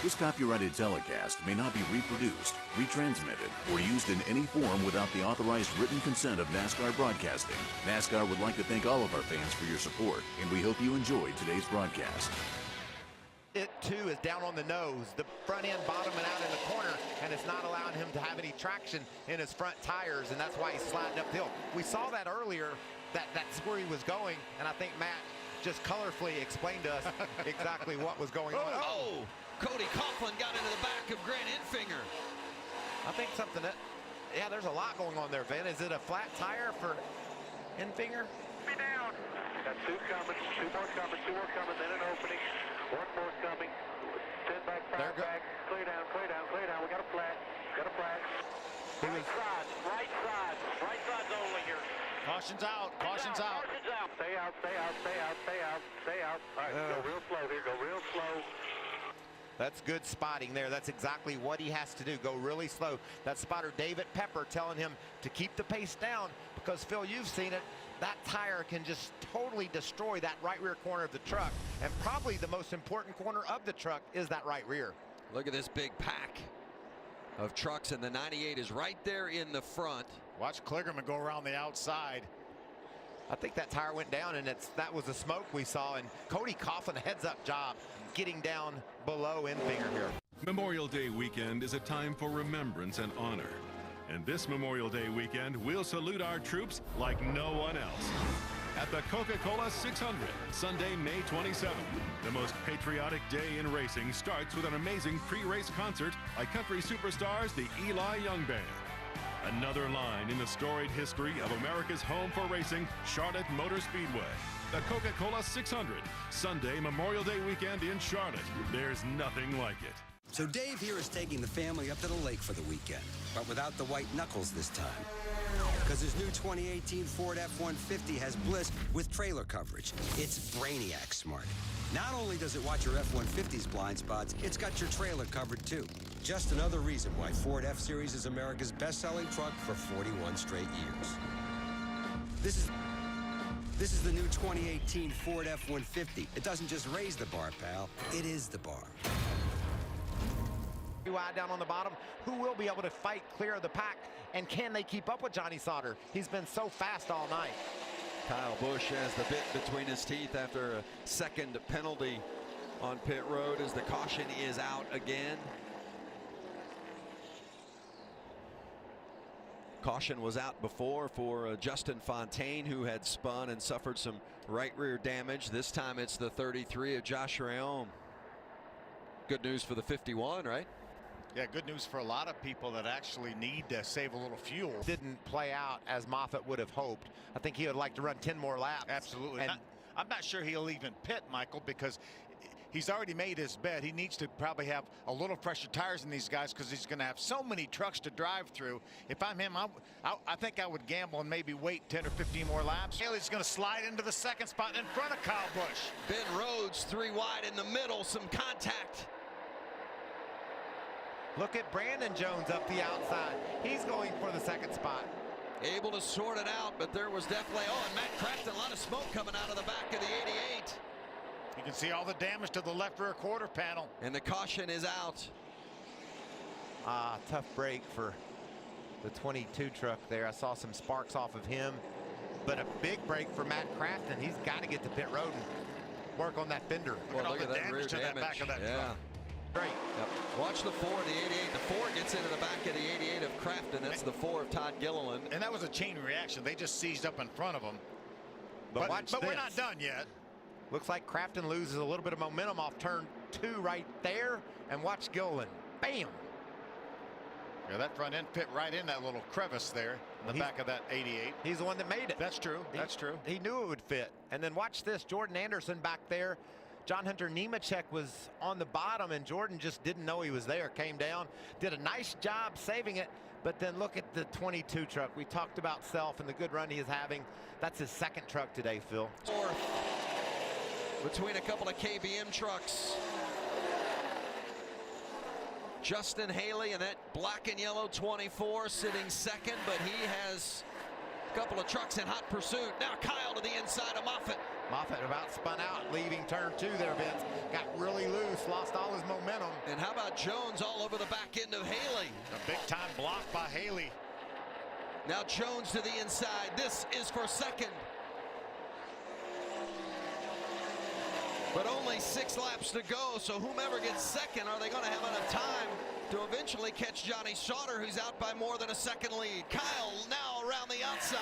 This copyrighted telecast may not be reproduced, retransmitted, or used in any form without the authorized written consent of NASCAR Broadcasting. NASCAR would like to thank all of our fans for your support, and we hope you enjoyed today's broadcast. It too is down on the nose, the front end bottoming out in the corner, and it's not allowing him to have any traction in his front tires, and that's why he's sliding uphill. We saw that earlier, that's where he was going, and I think Matt just colorfully explained to us exactly what was going on. Oh! Cody Coughlin got into the back of Grant Enfinger. I think something that, yeah, there's a lot going on there, Vin. Is it a flat tire for Enfinger? Be down. Got two coming, two more coming, then an opening. One more coming. 10 back, 5 back. Clear down. We got a flag. Right side's only here. Caution's out. Stay out. All right, go real slow here. Go real slow. That's good spotting there. That's exactly what he has to do. Go really slow. That spotter, David Pepper, telling him to keep the pace down because, Phil, you've seen it. That tire can just totally destroy that right rear corner of the truck. And probably the most important corner of the truck is that right rear. Look at this big pack of trucks, and the 98 is right there in the front. Watch Kligerman go around the outside. I think that tire went down, and that was the smoke we saw. And Cody Coughlin, a heads-up job, getting down below Enfinger here. Memorial Day weekend is a time for remembrance and honor. And this Memorial Day weekend, we'll salute our troops like no one else. At the Coca-Cola 600, Sunday, May 27th. The most patriotic day in racing starts with an amazing pre-race concert by country superstars, the Eli Young Band. Another line in the storied history of America's home for racing, Charlotte Motor Speedway. The Coca-Cola 600, Sunday Memorial Day weekend in Charlotte. There's nothing like it. So Dave here is taking the family up to the lake for the weekend, but without the white knuckles this time. Because his new 2018 Ford F-150 has Bliss with trailer coverage. It's Brainiac smart. Not only does it watch your F-150's blind spots, it's got your trailer covered too. Just another reason why Ford F-Series is America's best-selling truck for 41 straight years. This is the new 2018 Ford F-150. It doesn't just raise the bar, pal. It is the bar. Wide down on the bottom. Who will be able to fight clear of the pack? And can they keep up with Johnny Sauter? He's been so fast all night. Kyle Busch has the bit between his teeth after a second penalty on pit road as the caution is out again. Caution was out before for Justin Fontaine, who had spun and suffered some right rear damage. This time it's the 33 of Josh Rayon. Good news for the 51, right? Yeah, good news for a lot of people that actually need to save a little fuel. Didn't play out as Moffitt would have hoped. I think he would like to run 10 more laps. Absolutely. And I'm not sure he'll even pit, Michael, because he's already made his bet. He needs to probably have a little fresher tires in these guys because he's going to have so many trucks to drive through. If I'm him, I think I would gamble and maybe wait 10 or 15 more laps. Haley's going to slide into the second spot in front of Kyle Busch. Ben Rhodes 3 wide in the middle, some contact. look at Brandon Jones up the outside. He's going for the second spot. Able to sort it out, but there was definitely, and Matt Crafton, a lot of smoke coming out of the back of the 88. You can see all the damage to the left rear quarter panel. And the caution is out. Tough break for the 22 truck there. I saw some sparks off of him, but a big break for Matt Crafton. He's got to get to pit road and work on that fender. Look at all the damage to that back of that truck. Great. Yep. Watch the 4 of the 88. The 4 gets into the back of the 88 of Crafton. That's the 4 of Todd Gilliland. And that was a chain reaction. They just seized up in front of them. But we're not done yet. Looks like Crafton loses a little bit of momentum off turn 2 right there. And watch Gilliland. Bam. Yeah, that front end fit right in that little crevice there in the back of that 88. He's the one that made it. That's true. That's true. He knew it would fit. And then watch this. Jordan Anderson back there. John Hunter Nemechek was on the bottom, and Jordan just didn't know he was there. Came down, did a nice job saving it, but then look at the 22 truck. We talked about Self and the good run he is having. That's his second truck today, Phil. Fourth between a couple of KBM trucks. Justin Haley and that black and yellow 24 sitting second, but he has a couple of trucks in hot pursuit. Now Kyle to the inside of Moffitt. Moffitt about spun out, leaving turn 2 there, Vince. Got really loose, lost all his momentum. And And how about Jones all over the back end of Haley? A big time block by Haley. Now Jones to the inside. This is for second. But only 6 laps to go, so whomever gets second, are they going to have enough time to eventually catch Johnny Sauter, who's out by more than a second lead? Kyle now around the outside.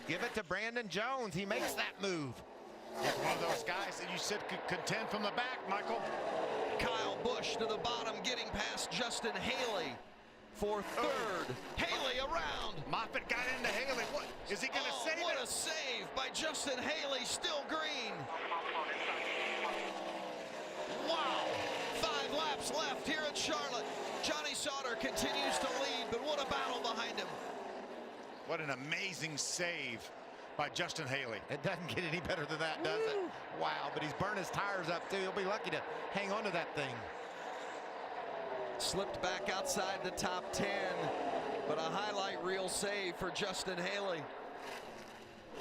Give it to Brandon Jones. He makes that move. He's one of those guys that you said could contend from the back, Michael. Kyle Busch to the bottom, getting past Justin Haley for third. Haley around. Moffitt got into Haley. What is he going to save? What a save by Justin Haley, still green. Wow. 5 laps left here at Charlotte. Johnny Sauter continues to lead, but what a battle behind him. What an amazing save by Justin Haley. It doesn't get any better than that, does it? Wow, but he's burned his tires up too. He'll be lucky to hang on to that thing. Slipped back outside the top 10, but a highlight reel save for Justin Haley.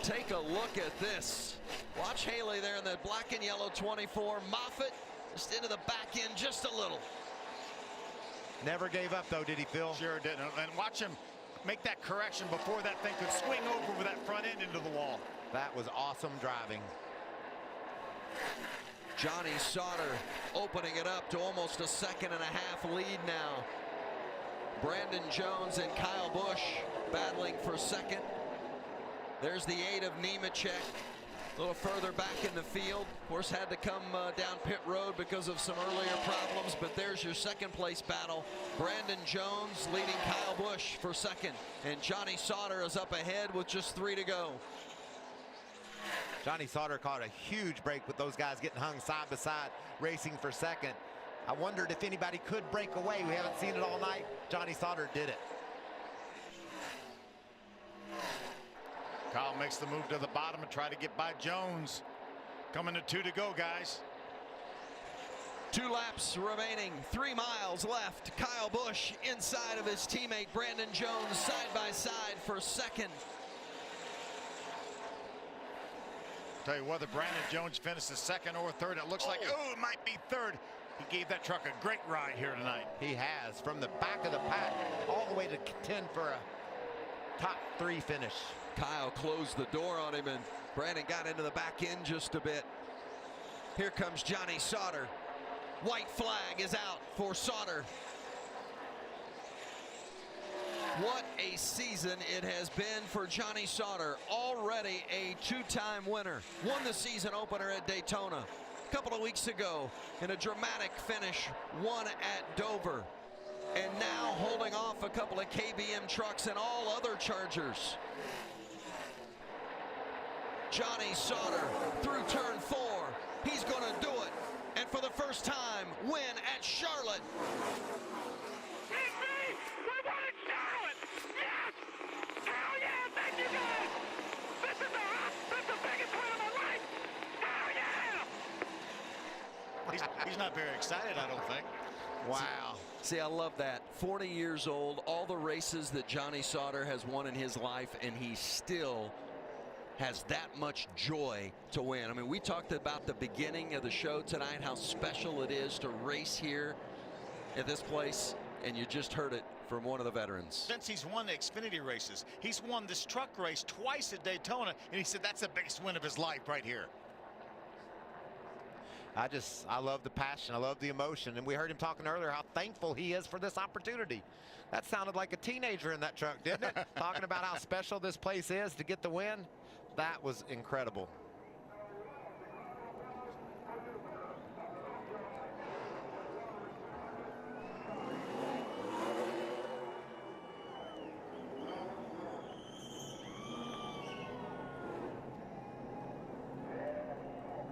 Take a look at this. Watch Haley there in the black and yellow 24. Moffitt just into the back end just a little. Never gave up though, did he, Phil? Sure didn't. And watch him make that correction before that thing could swing over with that front end into the wall. That was awesome driving. Johnny Sauter opening it up to almost a 1.5 second lead now. Brandon Jones and Kyle Busch battling for second. There's the 8 of Nemechek. A little further back in the field. Of course, had to come down pit road because of some earlier problems, but there's your second place battle. Brandon Jones leading Kyle Busch for second, and Johnny Sauter is up ahead with just 3 to go. Johnny Sauter caught a huge break with those guys getting hung side by side, racing for second. I wondered if anybody could break away. We haven't seen it all night. Johnny Sauter did it. Kyle makes the move to the bottom and try to get by Jones. Coming to 2 to go, guys. 2 laps remaining, 3 miles left. Kyle Busch inside of his teammate Brandon Jones, side by side for second. Tell you whether Brandon Jones finishes second or third, it looks like, oh, it might be third. He gave that truck a great ride here tonight. He has, from the back of the pack all the way to contend for a top 3 finish. Kyle closed the door on him, and Brandon got into the back end just a bit. Here comes Johnny Sauter. White flag is out for Sauter. What a season it has been for Johnny Sauter. Already a 2-time winner. Won the season opener at Daytona a couple of weeks ago in a dramatic finish. Won at Dover. And now holding off a couple of KBM trucks and all other Chargers. Johnny Sauter through turn 4. He's going to do it. And for the first time, win at Charlotte. He's not very excited, I don't think. Wow. See, I love that. 40 years old, all the races that Johnny Sauter has won in his life, and he still has that much joy to win. I mean, we talked about the beginning of the show tonight, how special it is to race here at this place, and you just heard it from one of the veterans. Since he's won the Xfinity races, he's won this truck race twice at Daytona, and he said that's the biggest win of his life right here. I love the passion. I love the emotion. And we heard him talking earlier how thankful he is for this opportunity. That sounded like a teenager in that truck, didn't it? Talking about how special this place is to get the win. That was incredible.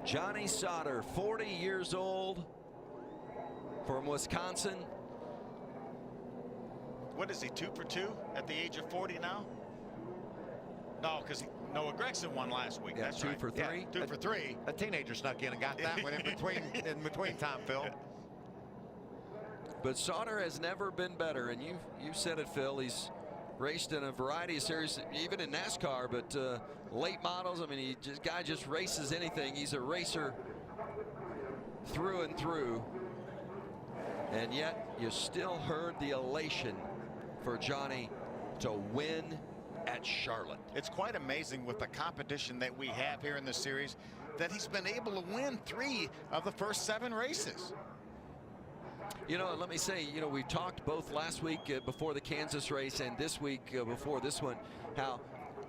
Johnny Sauter, 40 years old, from Wisconsin. What is he, 2 for 2 at the age of 40 now? No, because Noah Gregson won last week. Yeah, that's 2 right. for 3. Yeah, 2 for 3. A teenager snuck in and got that one in between time, Phil. But Sauter has never been better, and you said it, Phil. He's raced in a variety of series, even in NASCAR, but late models. I mean, guy just races anything. He's a racer through and through. And yet you still heard the elation for Johnny to win at Charlotte. It's quite amazing with the competition that we have here in the series that he's been able to win 3 of the first 7 races. You know, let me say, you know, we talked both last week before the Kansas race and this week before this one, how,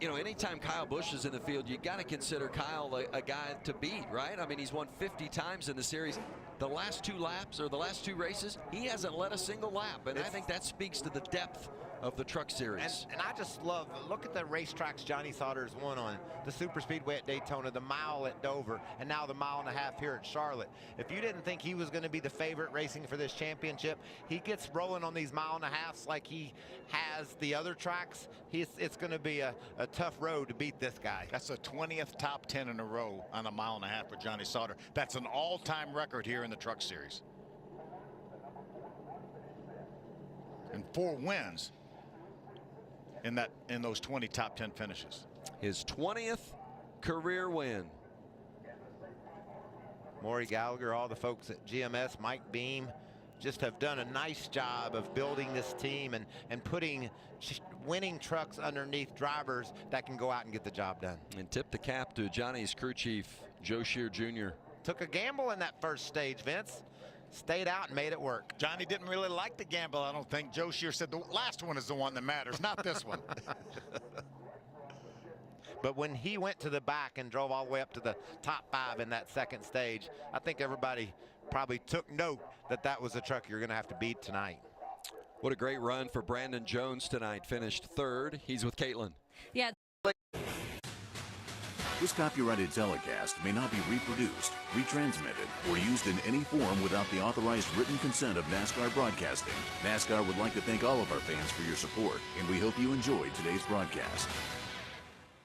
you know, anytime Kyle Busch is in the field, you got to consider Kyle a guy to beat, right? I mean, he's won 50 times in the series. The last 2 laps, or the last 2 races, he hasn't led a single lap, and I think that speaks to the depth of the Truck Series. And I just love, look at the racetracks Johnny Sauter's won on. The Super Speedway at Daytona, the mile at Dover, and now the 1.5 miles here at Charlotte. If you didn't think he was going to be the favorite racing for this championship, he gets rolling on these 1.5 miles like he has the other tracks. It's going to be a tough road to beat this guy. That's the 20th top 10 in a row on a 1.5 miles for Johnny Sauter. That's an all-time record here in the Truck Series. And 4 wins in those 20 top 10 finishes. His 20th career win. Maury Gallagher, all the folks at GMS, Mike Beam, just have done a nice job of building this team and putting winning trucks underneath drivers that can go out and get the job done. And tip the cap to Johnny's crew chief, Joe Shear Jr. Took a gamble in that first stage, Vince. Stayed out and made it work. Johnny didn't really like the gamble, I don't think. Joe Shear said the last one is the one that matters, not this one. But when he went to the back and drove all the way up to the top 5 in that second stage, I think everybody probably took note that that was a truck you're going to have to beat tonight. What a great run for Brandon Jones tonight. Finished 3rd. He's with Caitlin. Yeah. This copyrighted telecast may not be reproduced, retransmitted, or used in any form without the authorized written consent of NASCAR Broadcasting. NASCAR would like to thank all of our fans for your support, and we hope you enjoyed today's broadcast.